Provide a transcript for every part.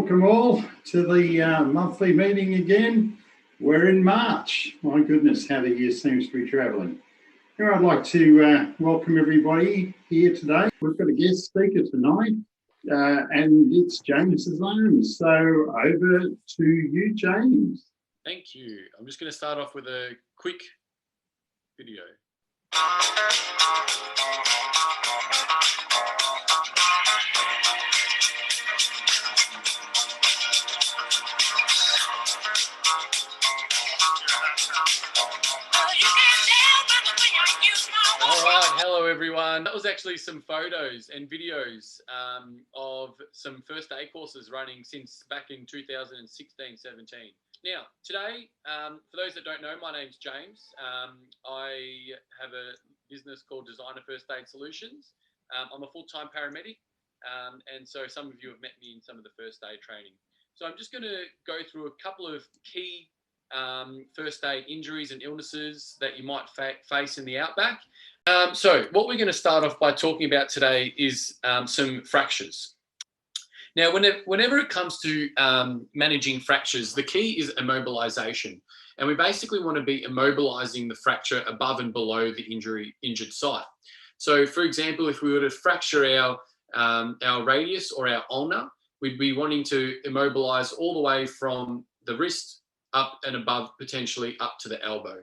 Welcome all to the monthly meeting again. We're in March. My goodness, how the year seems to be travelling. Here I'd like to welcome everybody here today. We've got a guest speaker tonight, and it's James's own. So over to you, James. Thank you. I'm just going to start off with a quick video. Hello everyone. That was actually some photos and videos of some first aid courses running since back in 2016-17. Now, today, for those that don't know, my name's James. I have a business called Designer First Aid Solutions. I'm a full-time paramedic, and so some of you have met me in some of the first aid training. So I'm just going to go through a couple of key first aid injuries and illnesses that you might face in the outback. So what we're going to start off by talking about today is some fractures. Now, whenever it comes to managing fractures, the key is immobilization. And we basically want to be immobilizing the fracture above and below the injured site. So, for example, if we were to fracture our radius or our ulna, we'd be wanting to immobilize all the way from the wrist up and above, potentially up to the elbow.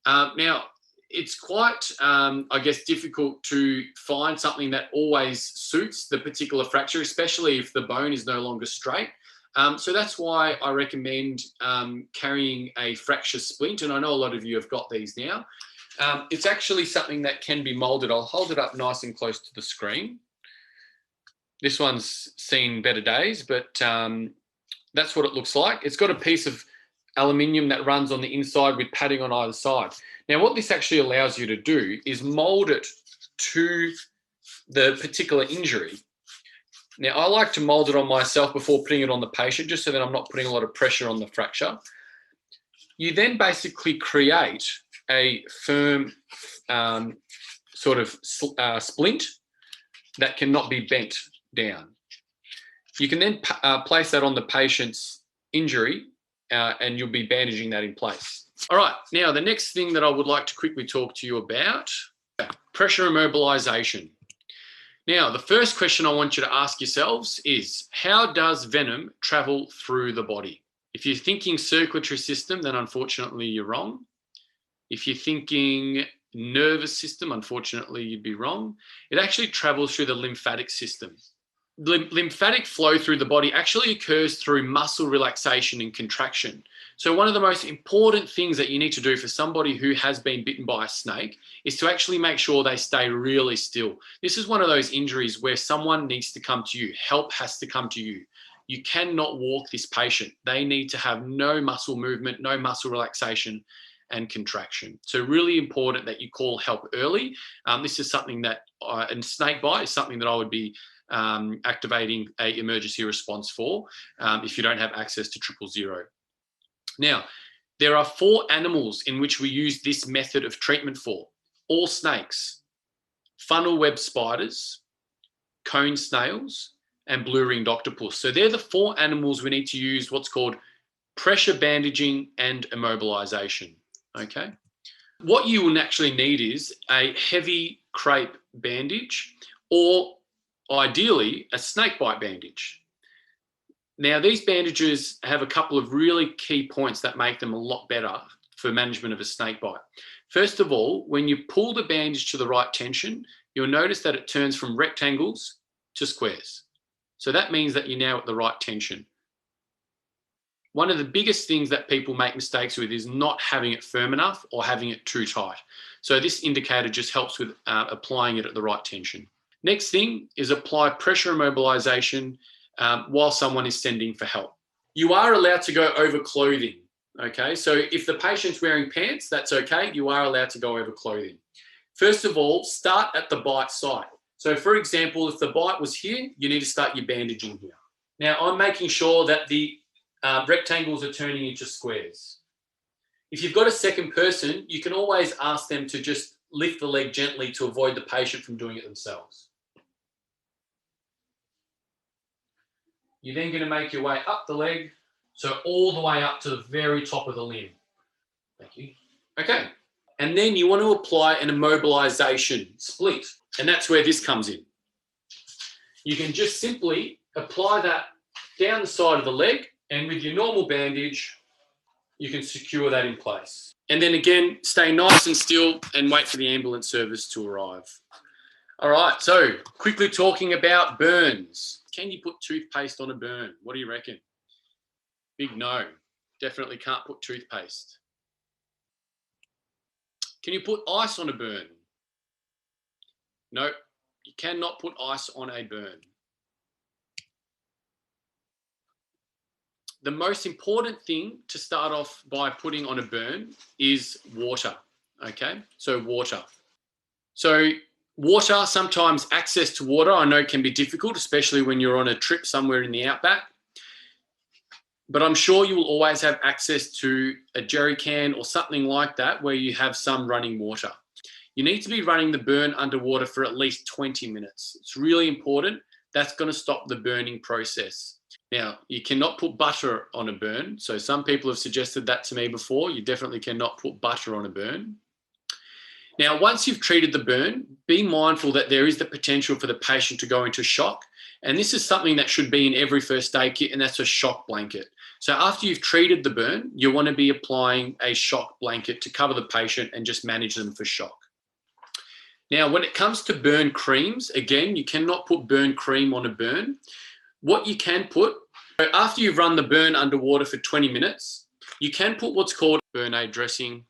Now, it's quite, I guess, difficult to find something that always suits the particular fracture, especially if the bone is no longer straight. So that's why I recommend carrying a fracture splint, and I know a lot of you have got these now. It's actually something that can be molded. I'll hold it up nice and close to the screen. This one's seen better days, but that's what it looks like. It's got a piece of aluminium that runs on the inside with padding on either side. Now, what this actually allows you to do is mold it to the particular injury. Now, I like to mold it on myself before putting it on the patient, just so that I'm not putting a lot of pressure on the fracture. You then basically create a firm sort of splint that cannot be bent down. You can then place that on the patient's injury, and you'll be bandaging that in place. All right, now the next thing that I would like to quickly talk to you about, pressure immobilization. Now, the first question I want you to ask yourselves is, how does venom travel through the body? If you're thinking circulatory system, then unfortunately you're wrong. If you're thinking nervous system, unfortunately you'd be wrong. It actually travels through the lymphatic system. Lymphatic flow through the body actually occurs through muscle relaxation and contraction. So one of the most important things that you need to do for somebody who has been bitten by a snake is to actually make sure they stay really still. This is one of those injuries where someone needs to come to you. Help has to come to you. You cannot walk this patient. They need to have no muscle movement, no muscle relaxation and contraction. So really important that you call help early. This is something that, and snake bite is something that I would be activating an emergency response for if you don't have access to 000. Now, there are 4 animals in which we use this method of treatment for. All snakes, funnel web spiders, cone snails, and blue-ringed octopus. So they're the 4 animals we need to use what's called pressure bandaging and immobilization, okay? What you will actually need is a heavy crepe bandage, or ideally a snake bite bandage. Now, these bandages have a couple of really key points that make them a lot better for management of a snake bite. First of all, when you pull the bandage to the right tension, you'll notice that it turns from rectangles to squares. So that means that you're now at the right tension. One of the biggest things that people make mistakes with is not having it firm enough or having it too tight. So this indicator just helps with applying it at the right tension. Next thing is apply pressure immobilization while someone is sending for help. You are allowed to go over clothing, okay? So if the patient's wearing pants, that's okay. You are allowed to go over clothing. First of all, start at the bite site. So for example, if the bite was here, you need to start your bandaging here. Now, I'm making sure that the rectangles are turning into squares. If you've got a second person, you can always ask them to just lift the leg gently to avoid the patient from doing it themselves. You're then going to make your way up the leg, so all the way up to the very top of the limb. Thank you. Okay. And then you want to apply an immobilization split, and that's where this comes in. You can just simply apply that down the side of the leg, and with your normal bandage, you can secure that in place. And then again, stay nice and still and wait for the ambulance service to arrive. All right, so quickly talking about burns. Can you put toothpaste on a burn? What do you reckon? Big no. Definitely can't put toothpaste. Can you put ice on a burn? No, you cannot put ice on a burn. The most important thing to start off by putting on a burn is water, okay? So water. So water, sometimes access to water, I know can be difficult, especially when you're on a trip somewhere in the outback. But I'm sure you will always have access to a jerry can or something like that where you have some running water. You need to be running the burn underwater for at least 20 minutes. It's really important. That's going to stop the burning process. Now, you cannot put butter on a burn. So some people have suggested that to me before. You definitely cannot put butter on a burn. Now, once you've treated the burn, be mindful that there is the potential for the patient to go into shock. And this is something that should be in every first aid kit, and that's a shock blanket. So after you've treated the burn, you want to be applying a shock blanket to cover the patient and just manage them for shock. Now, when it comes to burn creams, again, you cannot put burn cream on a burn. What you can put, after you've run the burn underwater for 20 minutes, you can put what's called burn aid dressing.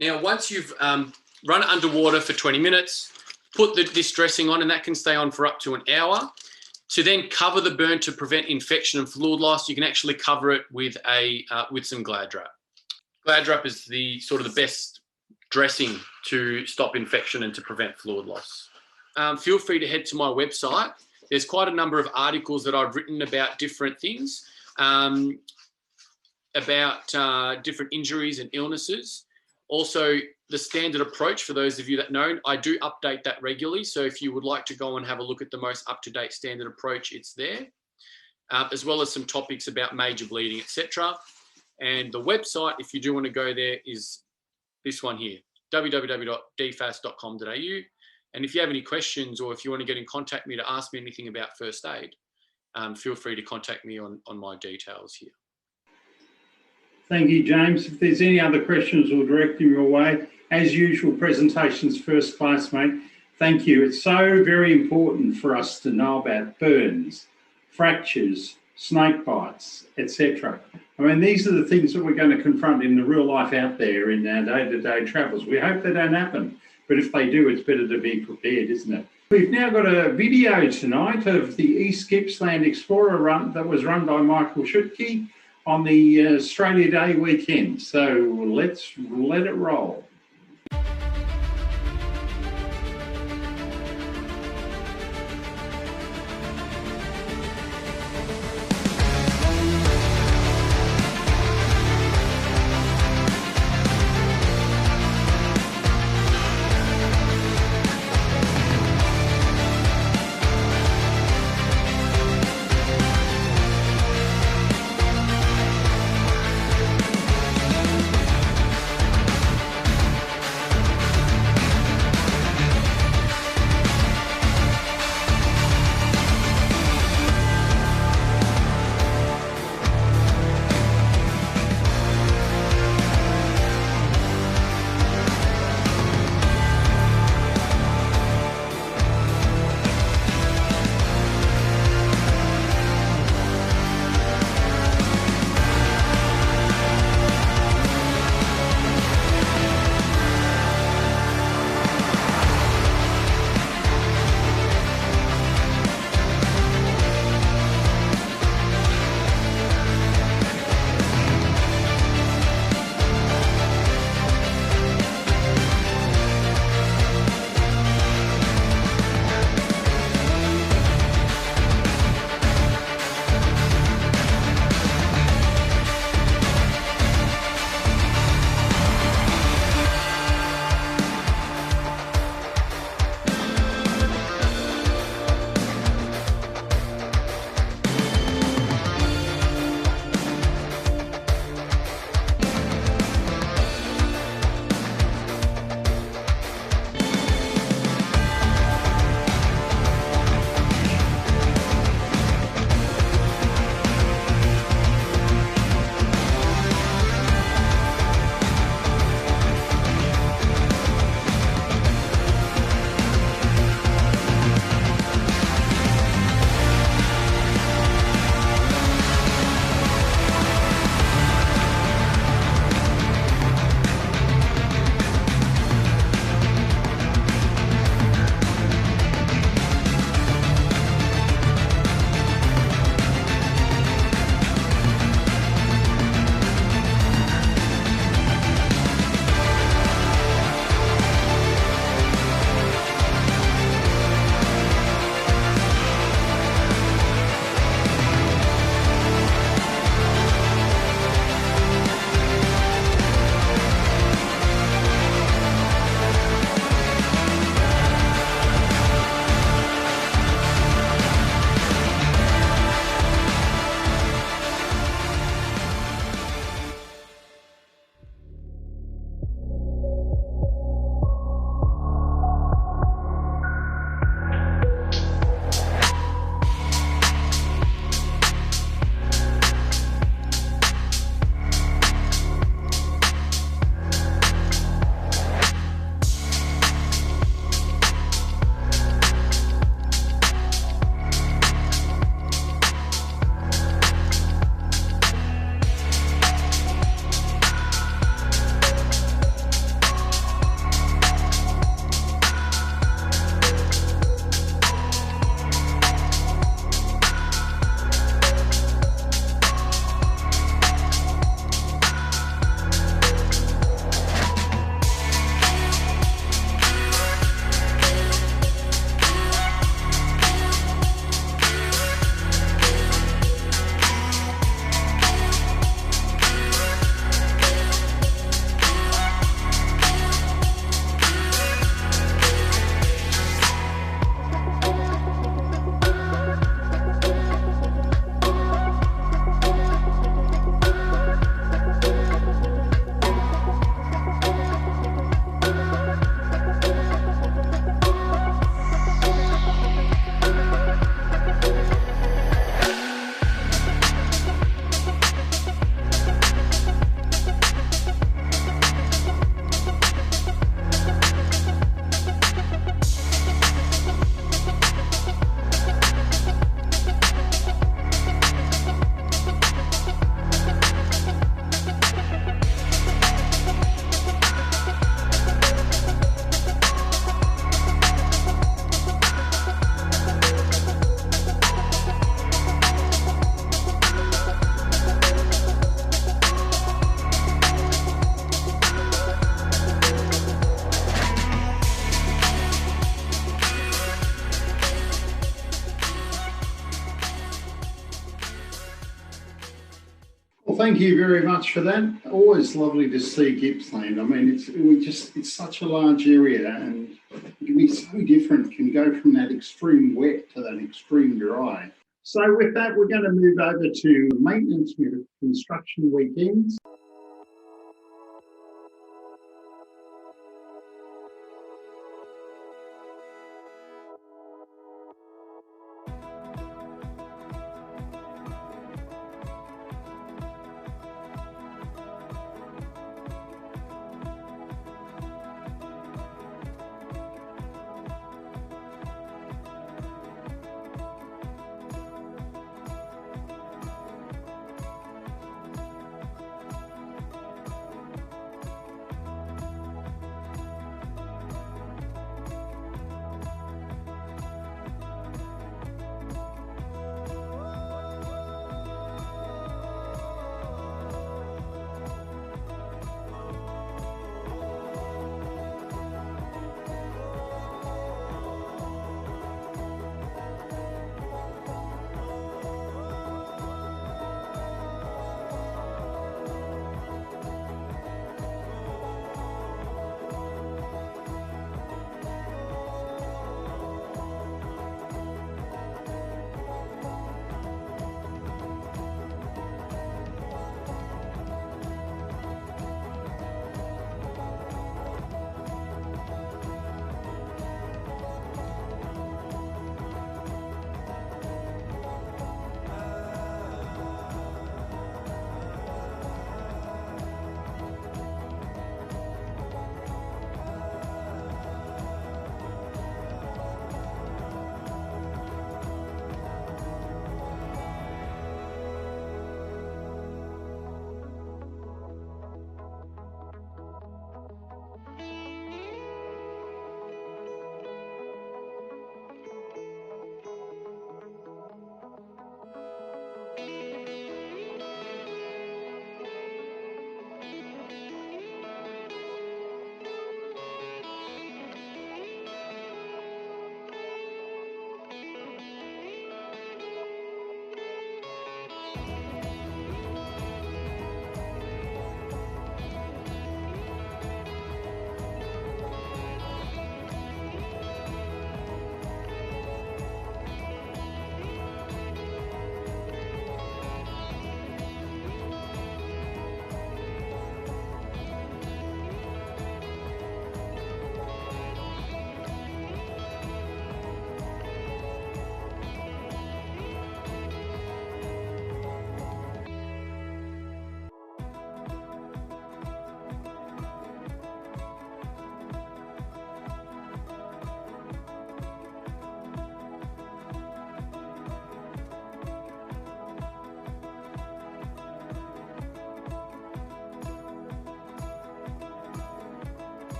Now, once you've run it underwater for 20 minutes, put this dressing on, and that can stay on for up to an hour. To then cover the burn to prevent infection and fluid loss, you can actually cover it with some Glad Wrap. Glad Wrap is the sort of the best dressing to stop infection and to prevent fluid loss. Feel free to head to my website. There's quite a number of articles that I've written about different things, about different injuries and illnesses. Also, the standard approach, for those of you that know, I do update that regularly. So if you would like to go and have a look at the most up-to-date standard approach, it's there, as well as some topics about major bleeding, etc. And the website, if you do want to go there, is this one here, www.dfas.com.au. And if you have any questions, or if you want to get in contact with me to ask me anything about first aid, feel free to contact me on my details here. Thank you, James. If there's any other questions, we'll direct them your way. As usual, presentations first class, mate. Thank you. It's so very important for us to know about burns, fractures, snake bites, etc. I mean, these are the things that we're going to confront in the real life out there in our day-to-day travels. We hope they don't happen, but if they do, it's better to be prepared, isn't it? We've now got a video tonight of the East Gippsland Explorer run that was run by Michael Schutke on the Australia Day weekend. So let's let it roll. thank you very much for that. Always lovely to see Gippsland. I mean, it's such a large area, and it can be so different. It can go from that extreme wet to that extreme dry. So with that, we're going to move over to maintenance with construction weekends.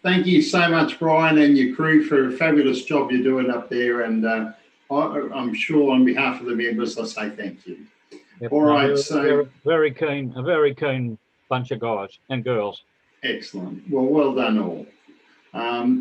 thank you so much, Brian, and your crew for a fabulous job you're doing up there. And I'm sure on behalf of the members, I say thank you. Yep, All right, so very keen bunch of guys and girls. Excellent. Well done all.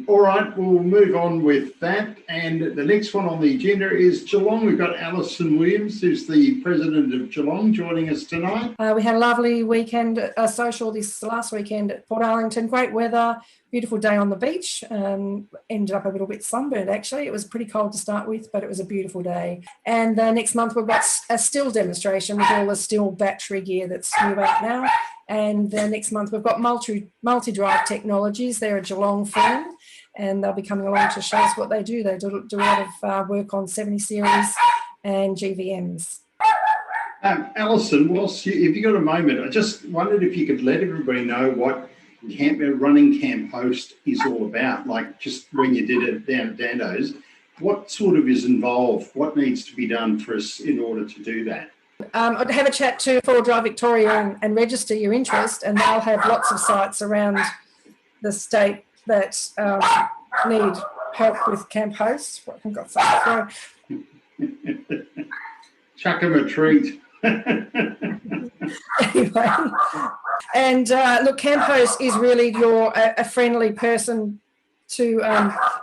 All right, we'll move on with that. And the next one on the agenda is Geelong. We've got Alison Williams, who's the president of Geelong, joining us tonight. We had a lovely weekend, social this last weekend at Port Arlington. Great weather, beautiful day on the beach. Ended up a little bit sunburned, actually. It was pretty cold to start with, but it was a beautiful day. And next month we've got a still demonstration with all the still battery gear that's new out now. And next month we've got multi-drive technologies. They're a Geelong firm, and they'll be coming along to show us what they do. They do a lot of work on 70 series and GVMs. Alison, if you got a moment, I just wondered if you could let everybody know what running Camp Host is all about. Like just when you did it down at Dando's, what sort of is involved? What needs to be done for us in order to do that? I'd have a chat to Four Drive Victoria and register your interest, and they'll have lots of sites around the state that need help with Camp Host. I think I've got something to throw. Chuck them a treat. Anyway, and look, Camp Host is really a friendly person to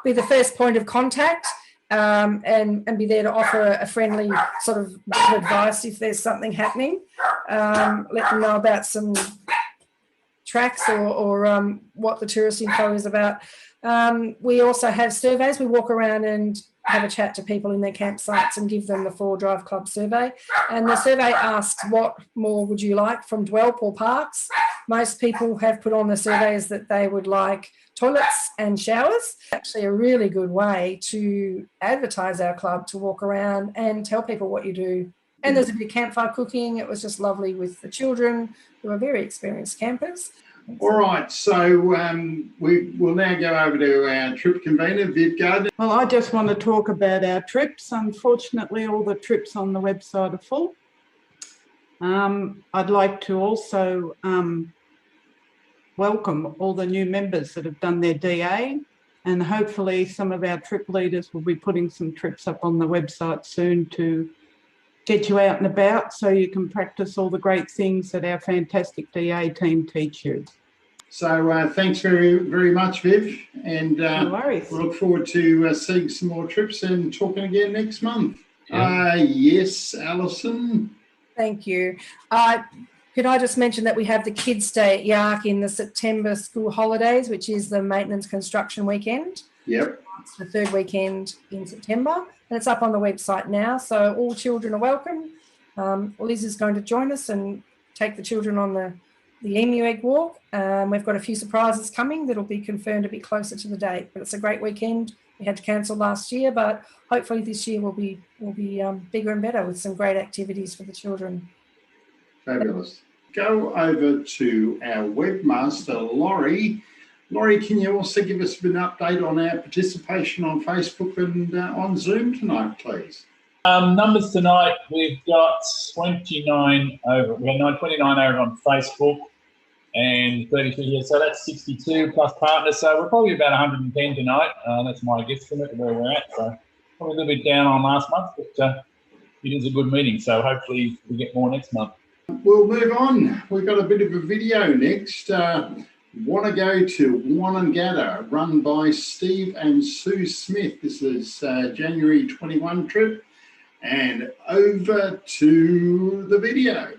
be the first point of contact. And be there to offer a friendly sort of advice if there's something happening. Let them know about some tracks or what the tourist info is about. We also have surveys. We walk around and have a chat to people in their campsites and give them the 4 Drive Club survey. And the survey asks, what more would you like from Dwelp or parks? Most people have put on the surveys that they would like toilets and showers. Actually a really good way to advertise our club, to walk around and tell people what you do. And there's a bit of campfire cooking. It was just lovely with the children who are very experienced campers. All right, so we will now go over to our trip convener, Viv Gardner. Well, I just want to talk about our trips. Unfortunately, all the trips on the website are full. I'd like to also welcome all the new members that have done their DA, and hopefully some of our trip leaders will be putting some trips up on the website soon to get you out and about so you can practice all the great things that our fantastic DA team teach you. So thanks very, very much, Viv, and No worries. we look forward to seeing some more trips and talking again next month. Yeah. Yes, Alison. Thank you. Could I just mention that we have the Kids Day at Yark in the September school holidays, which is the maintenance construction weekend. Yep. It's the 3rd weekend in September, and it's up on the website now, so all children are welcome. Liz is going to join us and take the children on the Emu Egg Walk. We've got a few surprises coming that'll be confirmed a bit closer to the date, but it's a great weekend. We had to cancel last year, but hopefully this year will be bigger and better with some great activities for the children. Fabulous. Go over to our webmaster, Laurie. Laurie, can you also give us an update on our participation on Facebook and on Zoom tonight, please? Numbers tonight, we've got 29 over. We had 29 over on Facebook and 32 here, so that's 62 plus partners. So we're probably about 110 tonight. That's my guesstimate of where we're at. So probably a little bit down on last month, but it is a good meeting. So hopefully we get more next month. We'll move on. We've got a bit of a video next. Want to go to Wanangada, run by Steve and Sue Smith. This is January 21 trip. And over to the video.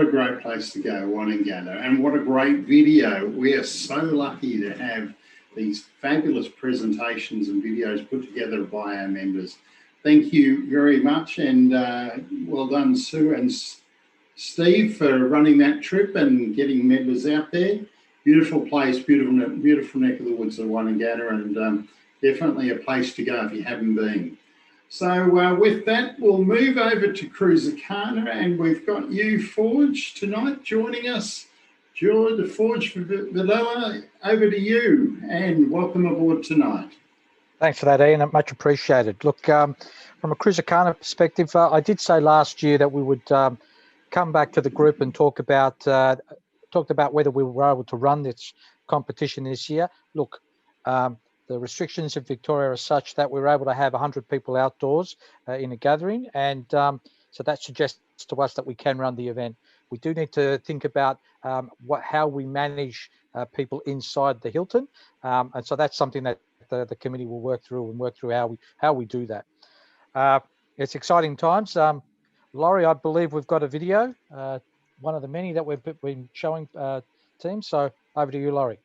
a great place to go, Wanangata, and what a great video. We are so lucky to have these fabulous presentations and videos put together by our members. Thank you very much, and well done, Sue and Steve, for running that trip and getting members out there. Beautiful place, beautiful neck of the woods of Wanangata, and definitely a place to go if you haven't been. So with that, we'll move over to Cruzakana, and we've got you, Forge, tonight joining us. George, Forge Villela, over to you, and welcome aboard tonight. Thanks for that, Ian. Much appreciated. Look, from a Cruzakana perspective, I did say last year that we would come back to the group and talk about whether we were able to run this competition this year. Look, the restrictions in Victoria are such that we were able to have 100 people outdoors in a gathering, and so that suggests to us that we can run the event. We do need to think about how we manage people inside the Hilton, and so that's something that the committee will work through how we do that. It's exciting times. Laurie, I believe we've got a video, one of the many that we've been showing teams. So over to you, Laurie.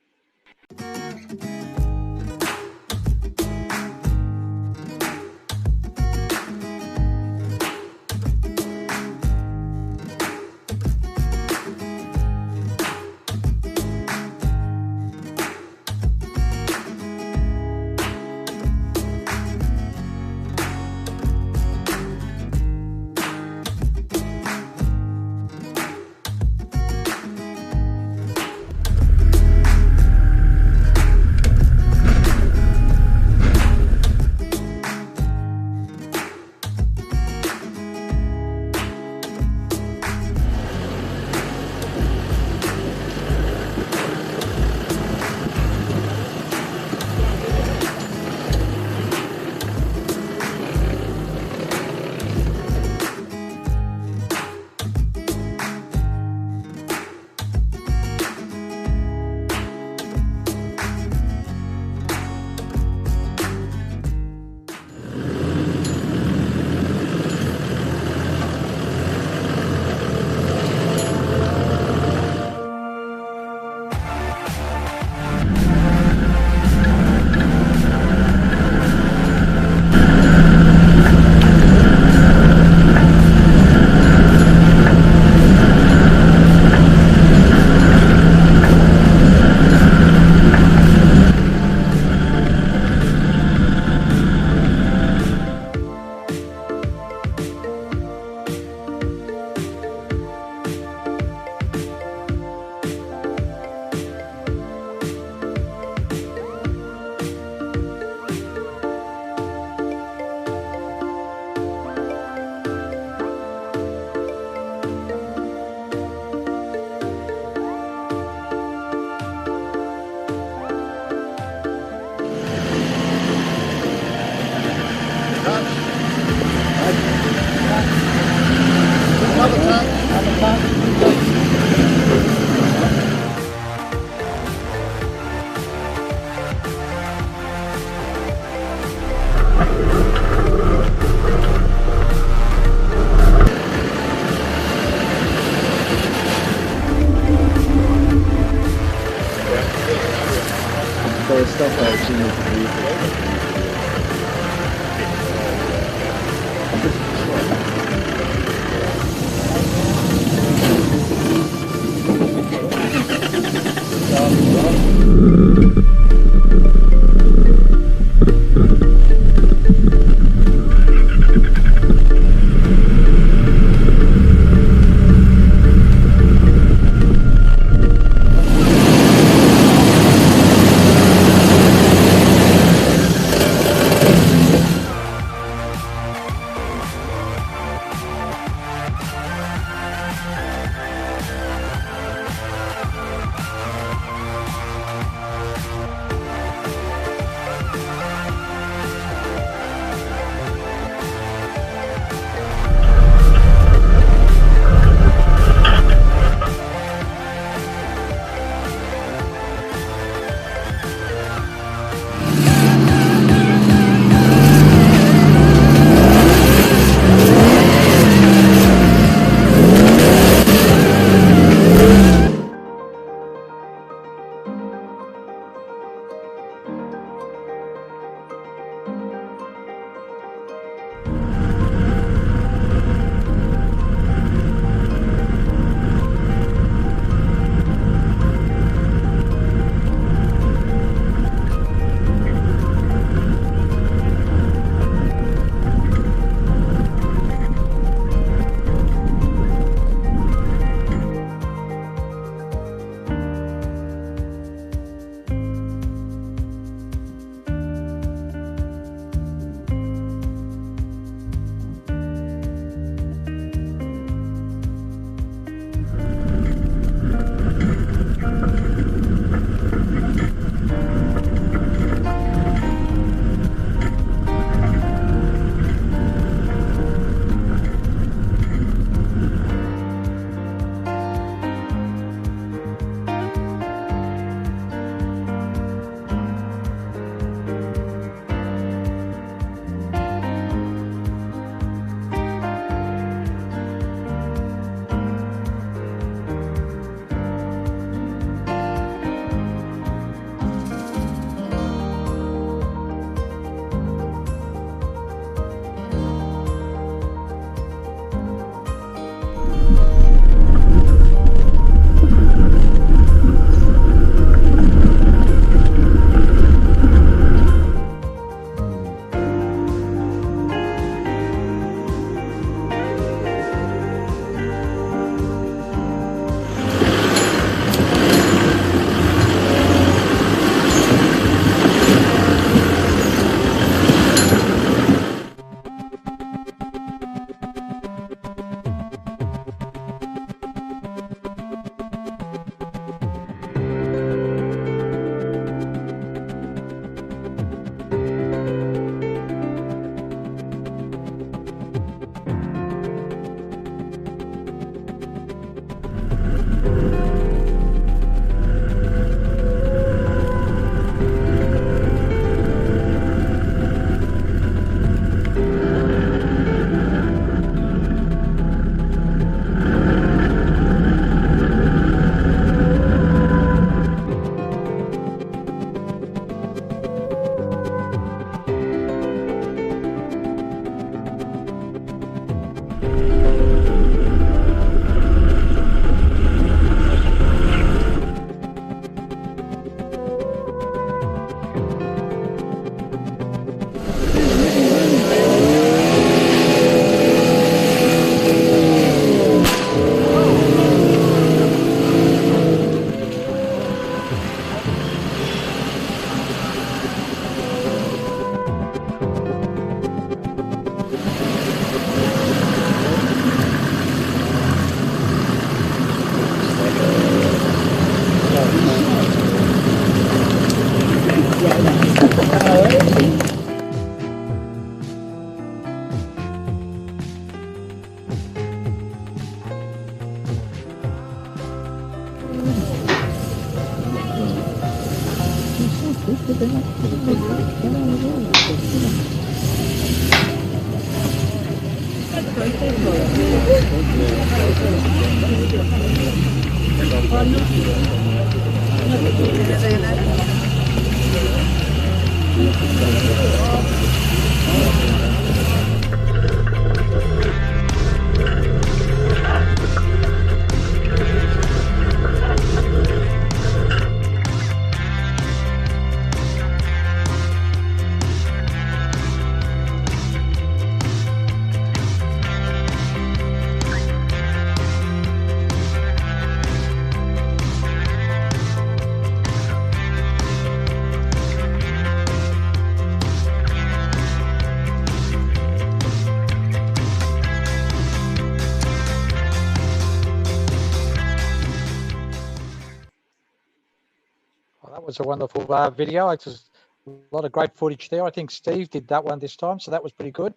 Well, that was a wonderful video. It's just a lot of great footage there. I think Steve did that one this time, so that was pretty good.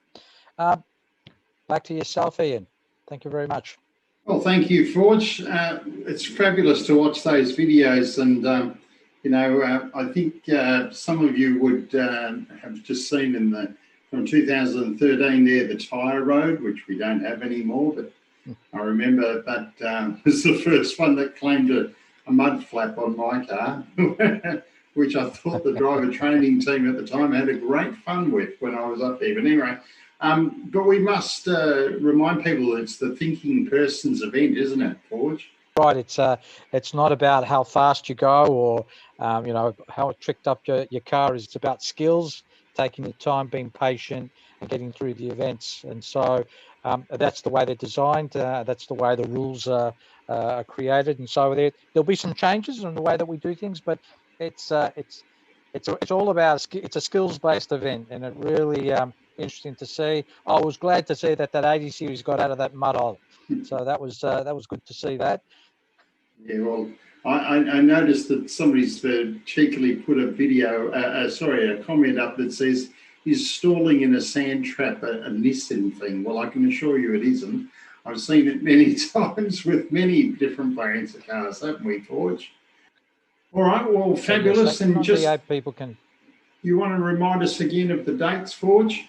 Back to yourself, Ian. Thank you very much. Well, thank you, Forge. It's fabulous to watch those videos, and you know, I think some of you would have just seen in the from 2013 there the tyre road, which we don't have anymore, but I remember that was the first one that claimed a mud flap on my car, which I thought the driver training team at the time had a great fun with when I was up there. But anyway, but we must remind people it's the thinking person's event, isn't it, Forge? Right. It's not about how fast you go or you know, how tricked up your car is. It's about skills, taking your time, being patient, and getting through the events. And so that's the way they're designed. That's the way the rules are created. And so there'll be some changes in the way that we do things, but it's all about it's a skills-based event, and it really interesting to see. I was glad to see that 80 series got out of that mud hole. So that was good to see that. Yeah, well, I noticed that somebody's cheekily put a video, a comment up that says, "Is stalling in a sand trap a Nissan thing?" Well, I can assure you it isn't. I've seen it many times with many different brands of cars, haven't we, Forge? All right, well, fabulous. And just people can. You want to remind us again of the dates, Forge?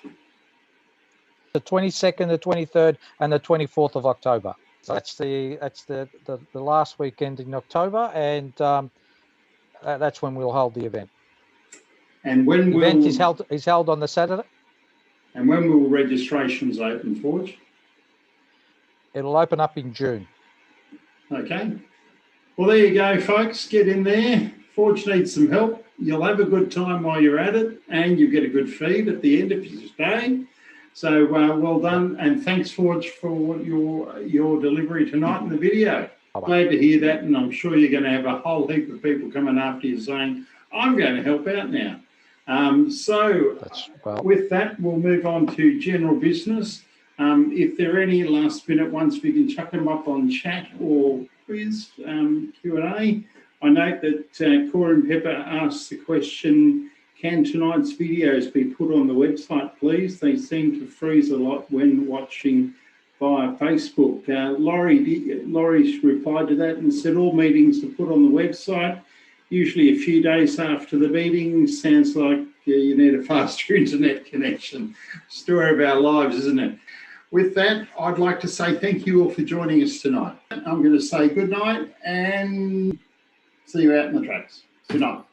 The 22nd, the 23rd, and the 24th of October. So that's the last weekend in October, and that's when we'll hold the event. And when the event is held on the Saturday. And when will registrations open, Forge? It'll open up in June. Okay. Well, there you go, folks. Get in there. Forge needs some help. You'll have a good time while you're at it, and you get a good feed at the end if you stay. So well done, and thanks, Forge, for your delivery tonight in the video. Bye-bye. Glad to hear that, and I'm sure you're going to have a whole heap of people coming after you saying, "I'm going to help out now." With that, we'll move on to general business. If there are any last-minute ones, we can chuck them up on chat or quiz Q&A. I note that Corin Pepper asked the question, can tonight's videos be put on the website, please? They seem to freeze a lot when watching via Facebook. Laurie replied to that and said all meetings are put on the website, usually a few days after the meeting. Sounds like you need a faster internet connection. Story of our lives, isn't it? With that, I'd like to say thank you all for joining us tonight. I'm going to say good night and see you out in the tracks. Good night.